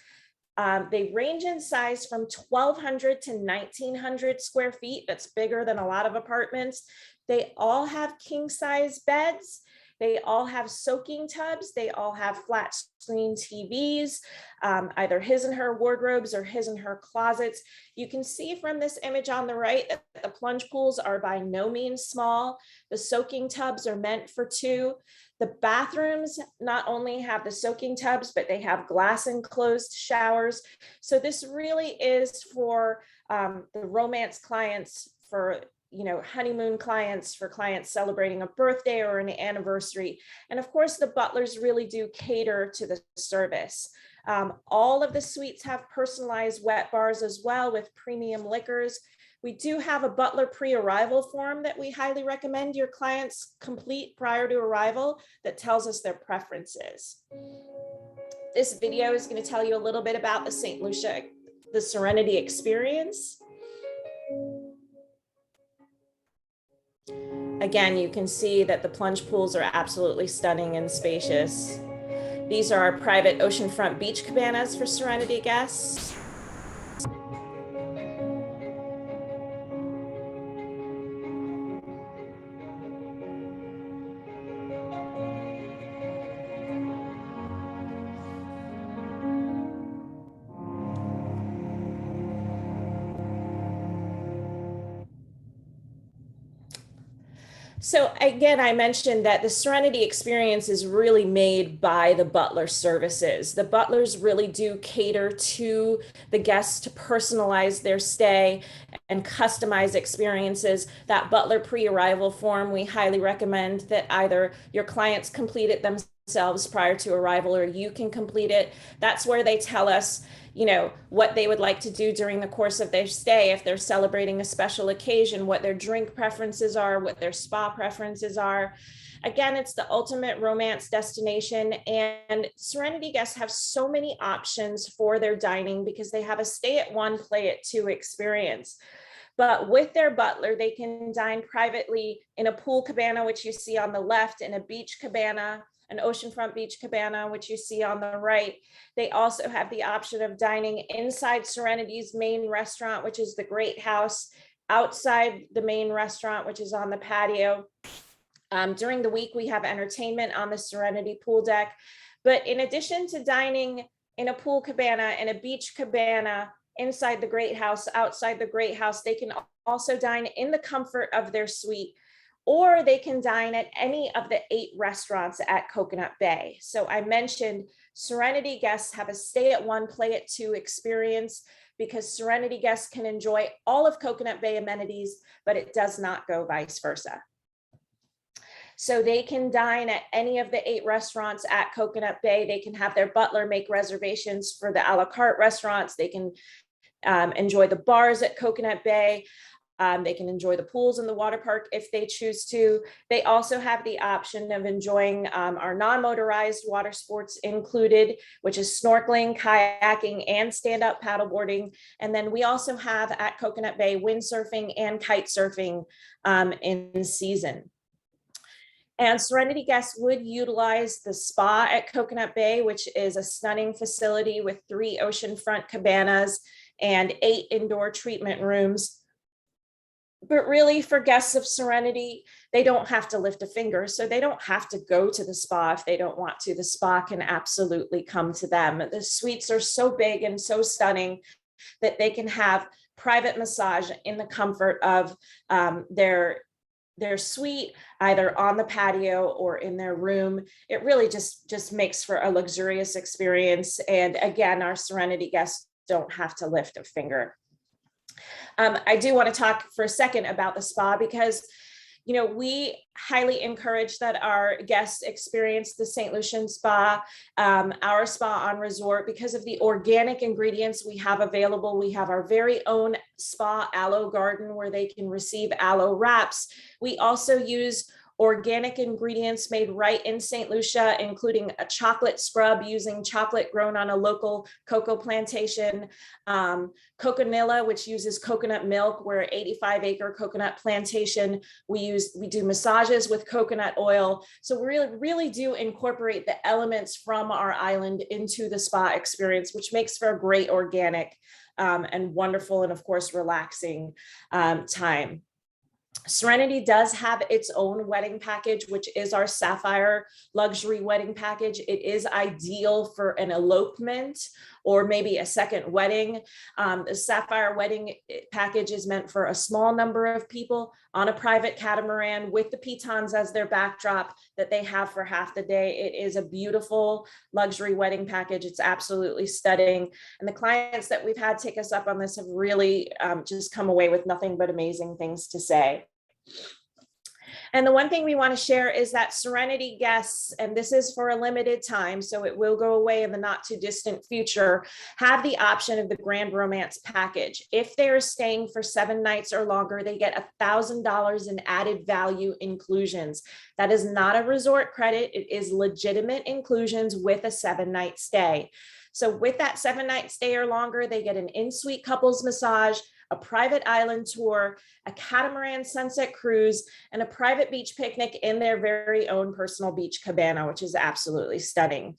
They range in size from 1,200 to 1,900 square feet. That's bigger than a lot of apartments. They all have king size beds. They all have soaking tubs. They all have flat screen TVs, either his and her wardrobes or his and her closets. You can see from this image on the right that the plunge pools are by no means small. The soaking tubs are meant for 2. The bathrooms not only have the soaking tubs, but they have glass enclosed showers. So this really is for the romance clients, for honeymoon clients, for clients celebrating a birthday or an anniversary. And of course, the butlers really do cater to the service. All of the suites have personalized wet bars as well with premium liquors. We do have a butler pre-arrival form that we highly recommend your clients complete prior to arrival that tells us their preferences. This video is going to tell you a little bit about the St. Lucia, the Serenity experience. Again, you can see that the plunge pools are absolutely stunning and spacious. These are our private oceanfront beach cabanas for Serenity guests. So again, I mentioned that the Serenity experience is really made by the butler services. The butlers really do cater to the guests to personalize their stay and customize experiences. That butler pre-arrival form, we highly recommend that either your clients complete it themselves prior to arrival or you can complete it. That's where they tell us what they would like to do during the course of their stay, if they're celebrating a special occasion, what their drink preferences are, what their spa preferences are. Again, it's the ultimate romance destination, and Serenity guests have so many options for their dining because they have a stay at one, play at two experience. But with their butler, they can dine privately in a pool cabana, which you see on the left, in a beach cabana, an oceanfront beach cabana, which you see on the right. They also have the option of dining inside Serenity's main restaurant, which is the Great House, outside the main restaurant, which is on the patio. During the week, we have entertainment on the Serenity pool deck. But in addition to dining in a pool cabana and a beach cabana inside the Great House, outside the Great House, they can also dine in the comfort of their suite, or they can dine at any of the 8 restaurants at Coconut Bay. So I mentioned Serenity guests have a stay at one, play at two experience because Serenity guests can enjoy all of Coconut Bay amenities, but it does not go vice versa. So they can dine at any of the 8 restaurants at Coconut Bay. They can have their butler make reservations for the a la carte restaurants. They can enjoy the bars at Coconut Bay. They can enjoy the pools in the water park if they choose to. They also have the option of enjoying our non-motorized water sports included, which is snorkeling, kayaking, and stand-up paddleboarding. And then we also have at Coconut Bay windsurfing and kite surfing in season. And Serenity guests would utilize the spa at Coconut Bay, which is a stunning facility with 3 oceanfront cabanas and 8 indoor treatment rooms. But really, for guests of Serenity, they don't have to lift a finger. So they don't have to go to the spa if they don't want to. The spa can absolutely come to them. The suites are so big and so stunning that they can have private massage in the comfort of their suite, either on the patio or in their room. It really just makes for a luxurious experience. And again, our Serenity guests don't have to lift a finger. I do want to talk for a second about the spa because, we highly encourage that our guests experience the St. Lucian Spa, our spa on resort, because of the organic ingredients we have available. We have our very own spa aloe garden where they can receive aloe wraps. We also use organic ingredients made right in St. Lucia, including a chocolate scrub using chocolate grown on a local cocoa plantation, coconilla, which uses coconut milk. We're an 85-acre coconut plantation. We do massages with coconut oil. So we really do incorporate the elements from our island into the spa experience, which makes for a great organic and wonderful and of course relaxing time. Serenity does have its own wedding package, which is our Sapphire luxury wedding package. It is ideal for an elopement or maybe a second wedding. The Sapphire wedding package is meant for a small number of people on a private catamaran with the pitons as their backdrop that they have for half the day. It is a beautiful luxury wedding package. It's absolutely stunning. And the clients that we've had take us up on this have really just come away with nothing but amazing things to say. And the one thing we want to share is that Serenity guests, and this is for a limited time, so it will go away in the not too distant future, have the option of the Grand Romance package. If they're staying for 7 nights or longer, they get $1,000 in added value inclusions. That is not a resort credit. It is legitimate inclusions with a 7-night stay. So with that 7-night stay or longer, they get an in-suite couples massage, a private island tour, a catamaran sunset cruise, and a private beach picnic in their very own personal beach cabana, which is absolutely stunning.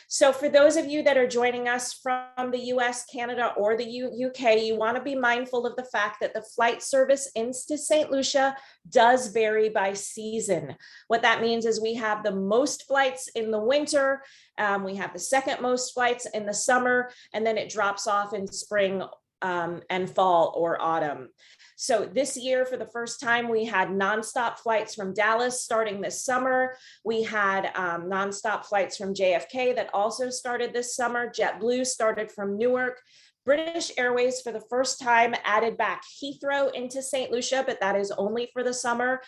So for those of you that are joining us from the US, Canada, or the UK, you want to be mindful of the fact that the flight service into St. Lucia does vary by season. What that means is we have the most flights in the winter, we have the second most flights in the summer, and then it drops off in spring and fall or autumn. So this year, for the first time, we had nonstop flights from Dallas starting this summer. We had nonstop flights from JFK that also started this summer. JetBlue started from Newark. British Airways, for the first time, added back Heathrow into St. Lucia, but that is only for the summer.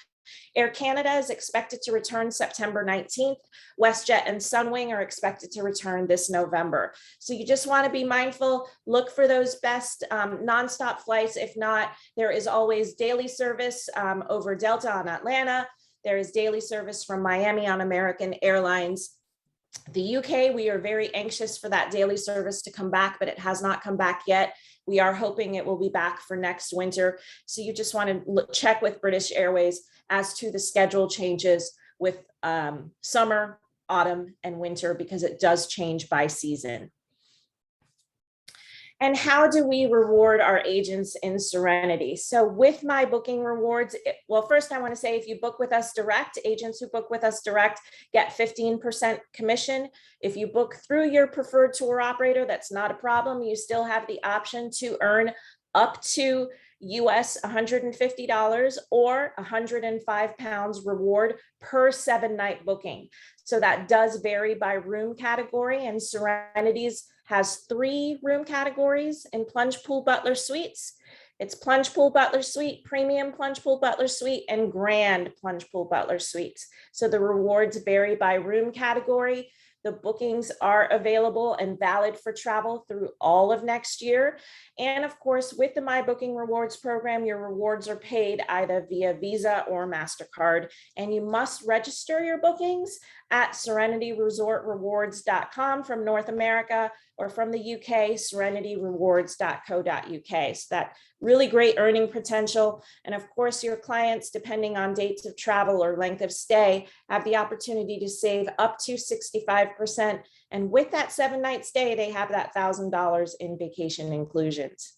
Air Canada is expected to return September 19th. WestJet and Sunwing are expected to return this November. So you just want to be mindful, look for those best nonstop flights. If not, there is always daily service over Delta on Atlanta. There is daily service from Miami on American Airlines. The UK, we are very anxious for that daily service to come back, but it has not come back yet. We are hoping it will be back for next winter. So you just want to check with British Airways as to the schedule changes with summer, autumn, and winter, because it does change by season. And how do we reward our agents in Serenity? So with my booking rewards, well, first I want to say if you book with us direct, agents who book with us direct get 15% commission. If you book through your preferred tour operator, that's not a problem. You still have the option to earn up to US $150 or 105 pounds reward per 7-night booking. So that does vary by room category, and Serenity's has 3 room categories in Plunge Pool Butler Suites. It's Plunge Pool Butler Suite, Premium Plunge Pool Butler Suite, and Grand Plunge Pool Butler Suites. So the rewards vary by room category. The bookings are available and valid for travel through all of next year. And of course, with the My Booking Rewards program, your rewards are paid either via Visa or MasterCard. And you must register your bookings at serenityresortrewards.com from North America, or from the UK, serenityrewards.co.uk. So that really great earning potential. And of course, your clients, depending on dates of travel or length of stay, have the opportunity to save up to 65%. And with that 7-night stay, they have that $1,000 in vacation inclusions.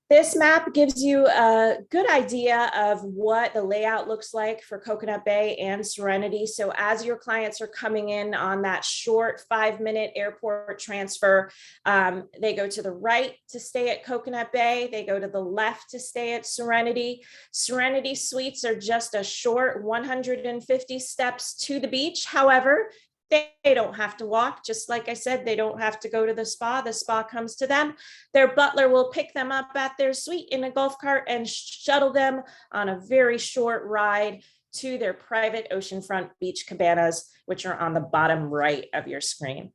This map gives you a good idea of what the layout looks like for Coconut Bay and Serenity. So as your clients are coming in on that short 5-minute airport transfer, they go to the right to stay at Coconut Bay. They go to the left to stay at Serenity. Serenity Suites are just a short 150 steps to the beach. However, they don't have to walk. Just like I said, they don't have to go to the spa. The spa comes to them. Their butler will pick them up at their suite in a golf cart and shuttle them on a very short ride to their private oceanfront beach cabanas, which are on the bottom right of your screen.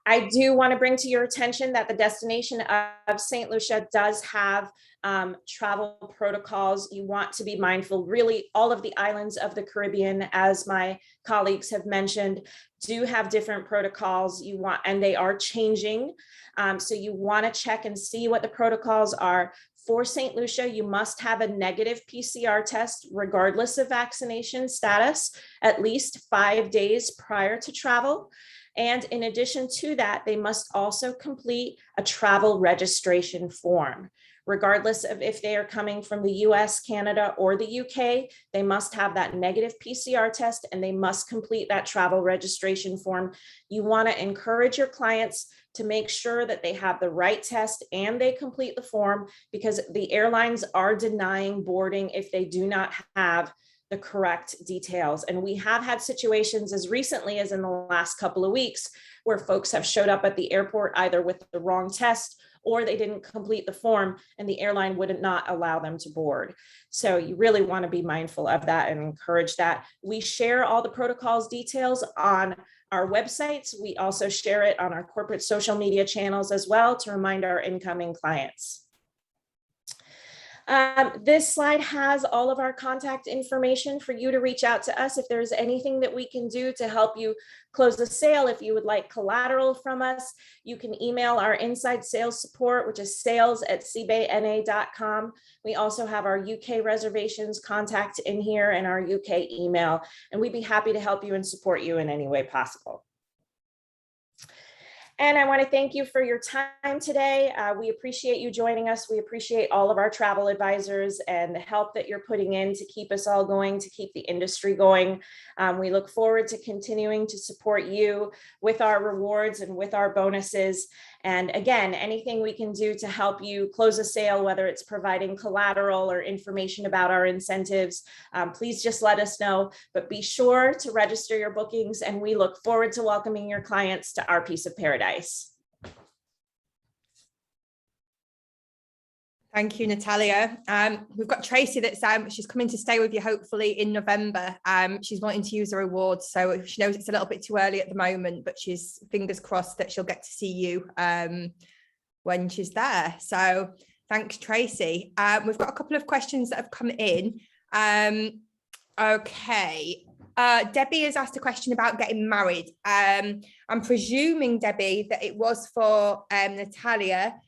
I do want to bring to your attention that the destination of St. Lucia does have travel protocols. You want to be mindful. Really, all of the islands of the Caribbean, as my colleagues have mentioned, do have different protocols. And they are changing. So you want to check and see what the protocols are. For St. Lucia, you must have a negative PCR test, regardless of vaccination status, at least 5 days prior to travel. And in addition to that, they must also complete a travel registration form. Regardless of if they are coming from the US, Canada, or the UK, they must have that negative PCR test and they must complete that travel registration form. You want to encourage your clients to make sure that they have the right test and they complete the form, because the airlines are denying boarding if they do not have the correct details. And we have had situations as recently as in the last couple of weeks where folks have showed up at the airport either with the wrong test or they didn't complete the form and the airline would not allow them to board. So you really want to be mindful of that and encourage that. We share all the protocols details on our websites. We also share it on our corporate social media channels as well to remind our incoming clients. This slide has all of our contact information for you to reach out to us if there's anything that we can do to help you close the sale. If you would like collateral from us, you can email our inside sales support, which is sales@cbayna.com. We also have our UK reservations contact in here and our UK email, and we'd be happy to help you and support you in any way possible. And I want to thank you for your time today. We appreciate you joining us. We appreciate all of our travel advisors and the help that you're putting in to keep us all going, to keep the industry going. We look forward to continuing to support you with our rewards and with our bonuses. And again, anything we can do to help you close a sale, whether it's providing collateral or information about our incentives, please just let us know. But be sure to register your bookings, and we look forward to welcoming your clients to our piece of paradise. Thank you, Natalia. We've got Tracy that's she's coming to stay with you hopefully in November. She's wanting to use the rewards, so she knows it's a little bit too early at the moment, but she's fingers crossed that she'll get to see you when she's there. So thanks, Tracy. We've got a couple of questions that have come in. Okay. Debbie has asked a question about getting married. I'm presuming, Debbie, that it was for Natalia,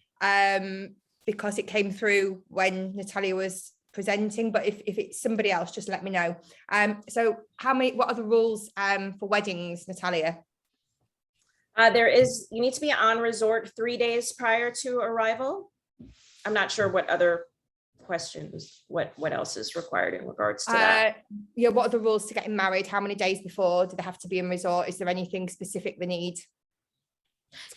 because it came through when Natalia was presenting, but if it's somebody else, just let me know. So what are the rules for weddings, Natalia? You need to be on resort 3 days prior to arrival. I'm not sure what other questions, what else is required in regards to that. Yeah, what are the rules to getting married? How many days before do they have to be in resort? Is there anything specific they need?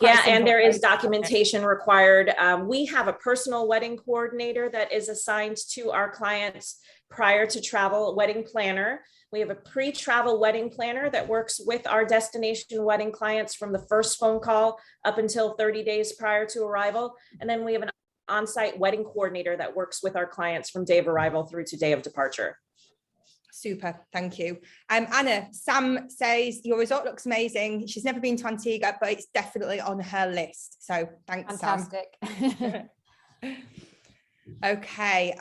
Yeah, and there is documentation required. We have a personal wedding coordinator that is assigned to our clients prior to travel, wedding planner. We have a pre-travel wedding planner that works with our destination wedding clients from the first phone call up until 30 days prior to arrival. And then we have an on-site wedding coordinator that works with our clients from day of arrival through to day of departure. Super, thank you. Anna, Sam says your resort looks amazing. She's never been to Antigua, but it's definitely on her list. So thanks, fantastic. Sam. Okay.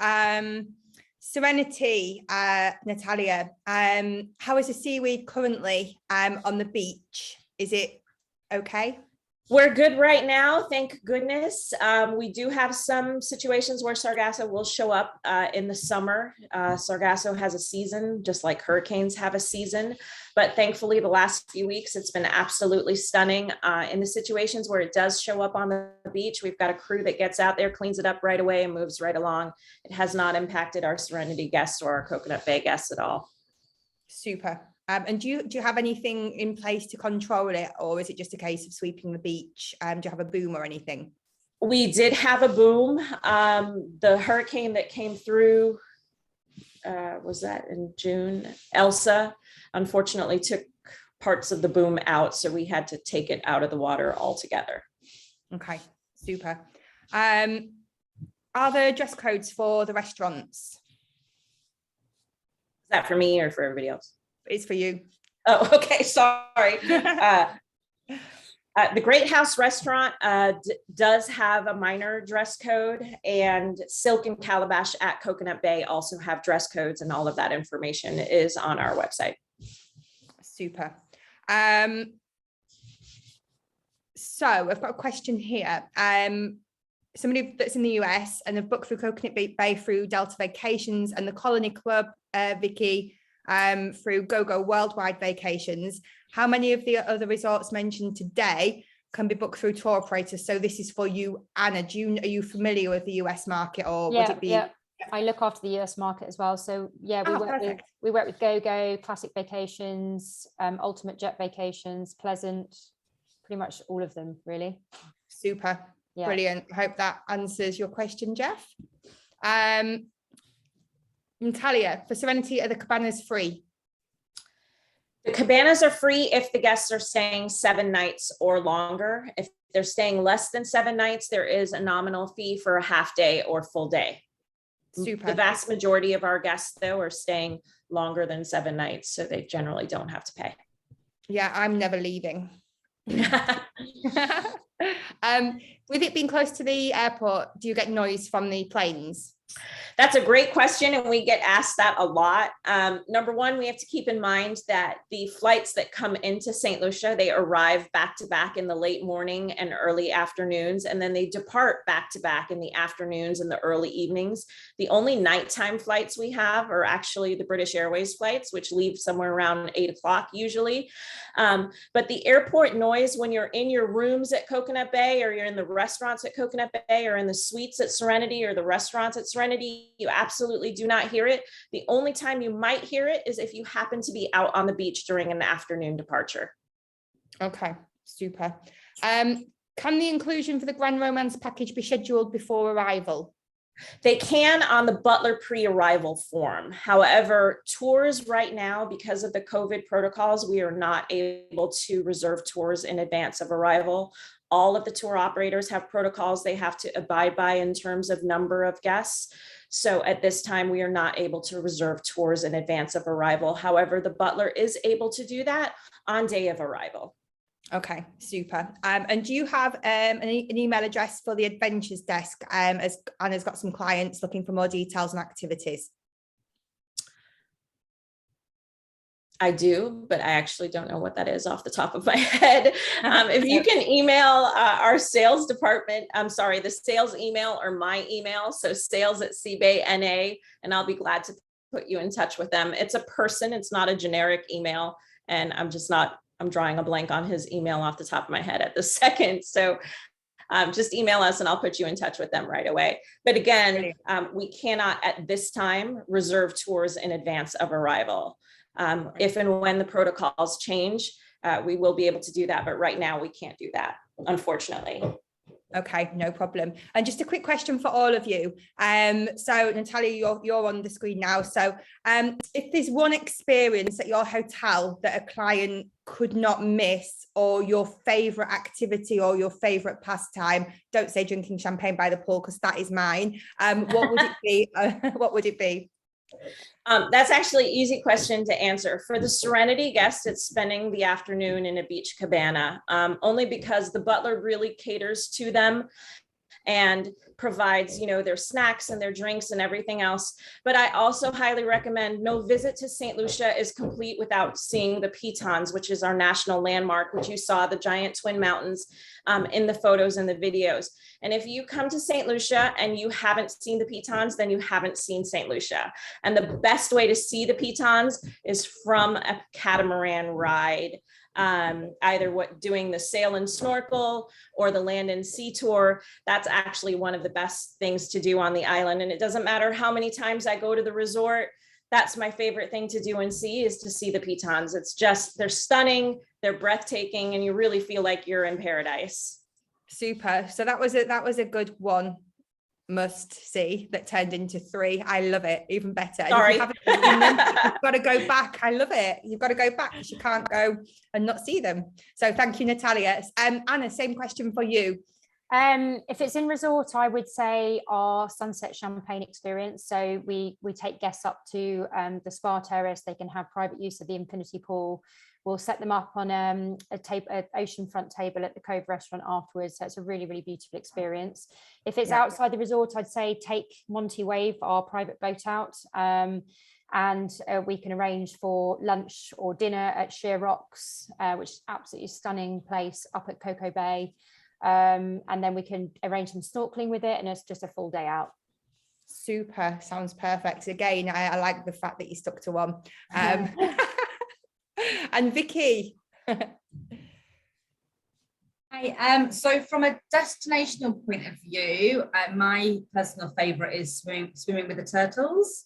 Serenity, Natalia, how is the seaweed currently on the beach? Is it okay? We're good right now, thank goodness. We do have some situations where Sargasso will show up in the summer. Sargasso has a season, just like hurricanes have a season. But thankfully, the last few weeks, it's been absolutely stunning. In the situations where it does show up on the beach, we've got a crew that gets out there, cleans it up right away, and moves right along. It has not impacted our Serenity guests or our Coconut Bay guests at all. Super. And do you have anything in place to control it, or is it just a case of sweeping the beach? Do you have a boom or anything? We did have a boom. The hurricane that came through, was that in June? Elsa, unfortunately took parts of the boom out, so we had to take it out of the water altogether. Okay, super. Are there dress codes for the restaurants? Is that for me or for everybody else? It's for you. Oh, okay. Sorry. The Great House Restaurant does have a minor dress code, and Silk and Calabash at Coconut Bay also have dress codes, and all of that information is on our website. Super. So I've got a question here. Somebody that's in the US and they've booked through Coconut Bay through Delta Vacations and the Colony Club, Vicky, through GoGo Worldwide Vacations. How many of the other resorts mentioned today can be booked through tour operators? So this is for you, Anna. Are you familiar with the US market, or would it be? Yeah, I look after the US market as well. So yeah, we work with GoGo, Classic Vacations, Ultimate Jet Vacations, Pleasant, pretty much all of them, really. Super. Yeah. Brilliant. I hope that answers your question, Jeff. Natalia, for Serenity, are the cabanas free? The cabanas are free if the guests are staying 7 nights or longer. If they're staying less than 7 nights, there is a nominal fee for a half day or full day. Super. The vast majority of our guests, though, are staying longer than 7 nights, so they generally don't have to pay. Yeah, I'm never leaving. With it being close to the airport, do you get noise from the planes? That's a great question, and we get asked that a lot. Number one, we have to keep in mind that the flights that come into St. Lucia, they arrive back to back in the late morning and early afternoons, and then they depart back to back in the afternoons and the early evenings. The only nighttime flights we have are actually the British Airways flights, which leave somewhere around 8 o'clock usually. But the airport noise, when you're in your rooms at Coconut Bay, or you're in the restaurants at Coconut Bay, or in the suites at Serenity, or the restaurants at Serenity, you absolutely do not hear it. The only time you might hear it is if you happen to be out on the beach during an afternoon departure. Okay, super. Can the inclusion for the Grand Romance package be scheduled before arrival? They can on the Butler pre-arrival form. However, tours right now, because of the COVID protocols, we are not able to reserve tours in advance of arrival. All of the tour operators have protocols they have to abide by in terms of number of guests. So at this time, we are not able to reserve tours in advance of arrival. However, the Butler is able to do that on day of arrival. Okay, super. And do you have an email address for the Adventures Desk, as Anna's got some clients looking for more details and activities? I do, but I actually don't know what that is off the top of my head. If you can email our sales department, the sales email or my email, so sales@cbayna, and I'll be glad to put you in touch with them. It's a person, it's not a generic email, and I'm drawing a blank on his email off the top of my head at the second. So just email us and I'll put you in touch with them right away. But again, we cannot at this time reserve tours in advance of arrival. If and when the protocols change, we will be able to do that. But right now we can't do that, unfortunately. Okay, no problem. And just a quick question for all of you. So Natalia, you're on the screen now. So if there's one experience at your hotel that a client could not miss, or your favorite activity or your favorite pastime, don't say drinking champagne by the pool, because that is mine. What would it be? What would it be? That's actually an easy question to answer. For the Serenity guest, it's spending the afternoon in a beach cabana, only because the Butler really caters to them and provides, their snacks and their drinks and everything else. But I also highly recommend, no visit to St. Lucia is complete without seeing the Pitons, which is our national landmark, which you saw the giant twin mountains in the photos and the videos. And if you come to St. Lucia and you haven't seen the Pitons, then you haven't seen St. Lucia. And the best way to see the Pitons is from a catamaran ride. Either doing the sail and snorkel or the land and sea tour. That's actually one of the best things to do on the island. And it doesn't matter how many times I go to the resort, that's my favorite thing to do and see, is to see the Pitons. It's just, they're stunning, they're breathtaking, and you really feel like you're in paradise. Super. So that was a good one must see that turned into 3. I love it. Even better. Sorry. If you haven't seen them, you've got to go back. I love it. You've got to go back because you can't go and not see them. So thank you, Natalia. Anna, same question for you. If it's in resort, I would say our sunset champagne experience. So we take guests up to the spa terrace. They can have private use of the infinity pool. we'll set them up on an oceanfront table at the Cove restaurant afterwards. So it's a really, really beautiful experience. If it's outside the resort, I'd say take Monty Wave, our private boat out. And we can arrange for lunch or dinner at Sheer Rocks, which is absolutely stunning place up at Coco Bay. And then we can arrange some snorkeling with it, and it's just a full day out. Super, sounds perfect. Again, I like the fact that you stuck to one. And Vicky. Hi, so from a destinational point of view, my personal favourite is swimming with the turtles.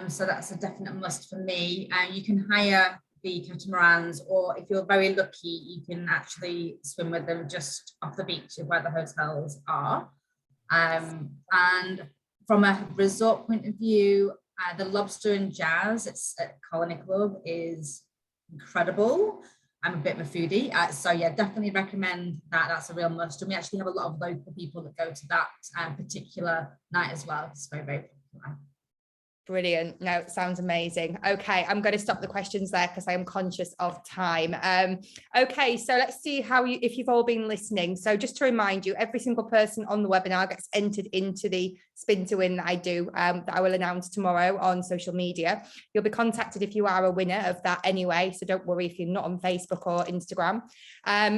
So that's a definite must for me. You can hire the catamarans, or if you're very lucky, you can actually swim with them just off the beach of where the hotels are. And from a resort point of view, the Lobster and Jazz at Colony Club is incredible. I'm a bit of a foodie, so yeah, definitely recommend that. That's a real must. And we actually have a lot of local people that go to that particular night as well. It's very, very popular. Brilliant. No, it sounds amazing. Okay, I'm going to stop the questions there because I am conscious of time. Okay, so let's see if you've all been listening. So just to remind you, every single person on the webinar gets entered into the spin to win that I do, that I will announce tomorrow on social media. You'll be contacted if you are a winner of that anyway, so don't worry if you're not on Facebook or Instagram.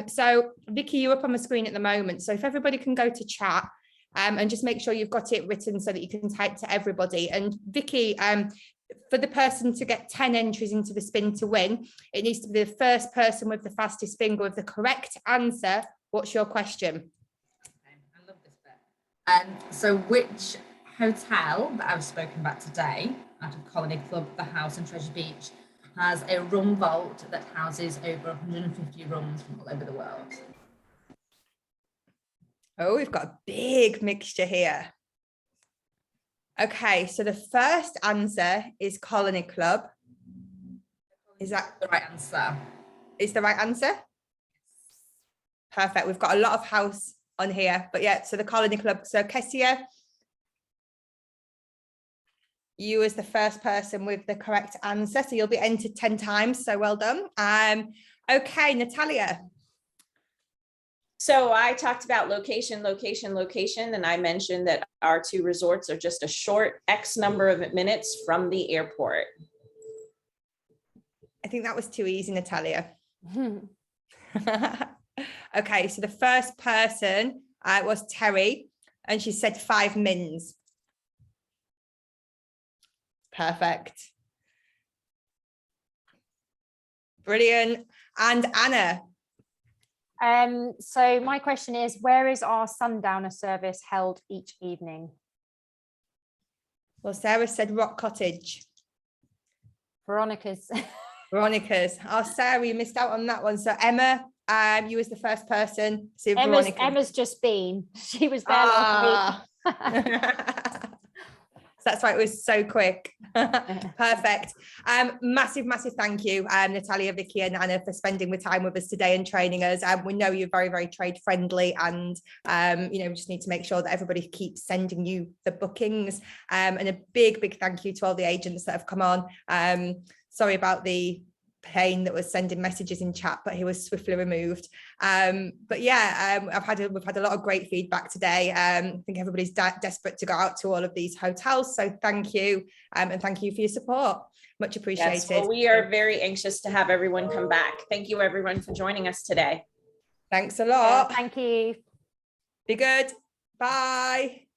So Vicky, you're up on the screen at the moment. So if everybody can go to chat, and just make sure you've got it written so that you can type to everybody. And Vicky, for the person to get 10 entries into the spin to win, it needs to be the first person with the fastest finger with the correct answer. What's your question? I love this bit. So which hotel that I've spoken about today, out of Colony Club, The House and Treasure Beach, has a rum vault that houses over 150 rums from all over the world? Oh, we've got a big mixture here. Okay, so the first answer is Colony Club. Is that the right answer? Is the right answer? Perfect. We've got a lot of house on here, but yeah, so the Colony Club. So Kessia, you as the first person with the correct answer. So you'll be entered 10 times. So well done. Okay, Natalia. So I talked about location, and I mentioned that our two resorts are just a short X number of minutes from the airport. I think that was too easy, Natalia. Okay, so the first person was Terry, and she said 5 mins. Perfect. Brilliant. And Anna. So my question is, where is our sundowner service held each evening? Well, Sarah said Rock Cottage. Veronica's. Veronica's. Oh, Sarah, you missed out on that one. So Emma, you was the first person. So Emma's just been. She was there last week. So that's why it was so quick. Perfect. Massive thank you, Natalia, Vicky and Anna, for spending the time with us today and training us. We know you're very, very trade friendly, and we just need to make sure that everybody keeps sending you the bookings. And a big thank you to all the agents that have come on. Sorry about the pain that was sending messages in chat, but he was swiftly removed. But yeah, we've had a lot of great feedback today. I think everybody's desperate to go out to all of these hotels, so thank you, and thank you for your support. Much appreciated. Yes, well, we are very anxious to have everyone come back. Thank you everyone for joining us today. Thanks a lot. Thank you. Be good. Bye.